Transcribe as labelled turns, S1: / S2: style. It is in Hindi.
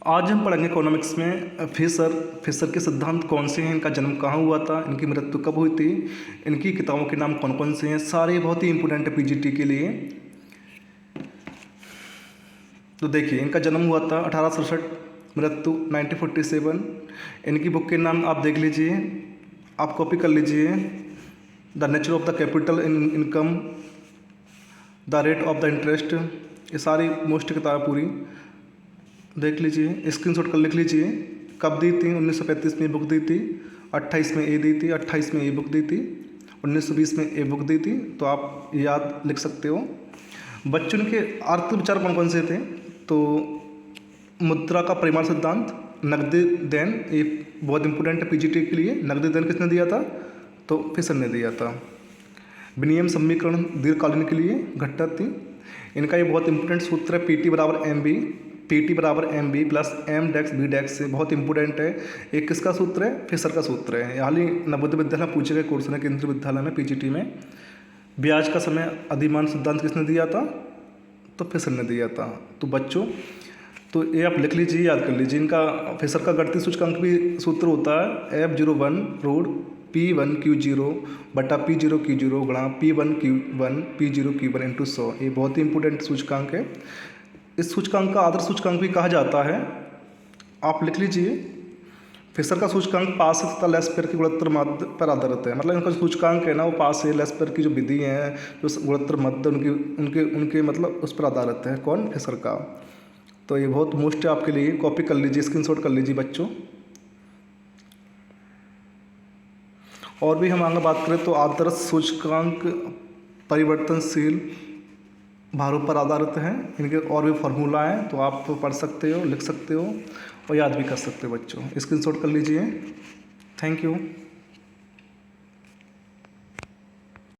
S1: आज हम पढ़ेंगे इकोनॉमिक्स में फिशर के सिद्धांत कौन से हैं, इनका जन्म कहाँ हुआ था, इनकी मृत्यु कब हुई थी, इनकी किताबों के नाम कौन कौन से हैं। सारे बहुत ही इंपॉर्टेंट है पीजीटी के लिए। तो देखिए, इनका जन्म हुआ था 1867, मृत्यु 1947। इनकी बुक के नाम आप देख लीजिए, आप कॉपी कर लीजिए। The nature of the capital income, the rate of the interest, ये सारी मोस्ट किताब पूरी देख लीजिए, स्क्रीनशॉट कर लिख लीजिए। कब दी थी? 1935 में बुक दी थी, 28 में ए दी थी, 28 में ए बुक दी थी, 1920 में ए बुक दी थी। तो आप याद लिख सकते हो। बच्चों के आर्थिक विचार कौन कौन से थे? तो मुद्रा का परिमाण सिद्धांत, नकदी देन, ये बहुत इंपॉर्टेंट है पीजीटी के लिए। नकदी देन किसने दिया था? तो फिशर ने दिया था। विनिमय समीकरण दीर्घकालीन के लिए घटक थी। इनका ये बहुत इंपॉर्टेंट सूत्र है, पीटी बराबर एम बी, पीटी बराबर एम बी प्लस एम डेक्स बी डेक्स से, बहुत इंपॉर्टेंट है। एक किसका सूत्र है? फिशर का सूत्र है। हाल ही नवोदय विद्यालय में पूछे गए क्वेश्चन है, केंद्रीय विद्यालय में पीजीटी में। ब्याज का समय अधिमान सिद्धांत किसने दिया था? तो फिशर ने दिया था। तो बच्चों, तो ये आप लिख लीजिए, याद कर लीजिए। इनका फिशर का गणितीय सूचकांक भी सूत्र होता है F01 रूट P1Q0 बटा P0Q0 गुणा P1Q1 P0Q1 इंटू 100। ये बहुत ही इंपॉर्टेंट सूचकांक है। इस सूचकांक का आदर्श सूचकांक भी कहा जाता है। आप लिख लीजिए, फिशर का सूचकांक पास तथा लेस पेयर की गुणोत्तर मध्य पर आधारित है। मतलब इनका सूचकांक है ना, वो पास है लेस पेयर की जो विधि है, जो गुणोत्तर मध्य उनकी उनके उनके मतलब उस पर आधारित है। कौन? फिशर का। तो ये बहुत मोस्ट है आपके लिए, कॉपी कर लीजिए, स्क्रीनशॉट कर लीजिए बच्चों। और भी हम आगे बात करें तो आदर्श सूचकांक परिवर्तनशील भारों पर आधारित हैं। इनके और भी फार्मूला हैं, तो आप पढ़ सकते हो, लिख सकते हो और याद भी कर सकते हो बच्चों। स्क्रीनशॉट कर लीजिए। Thank you.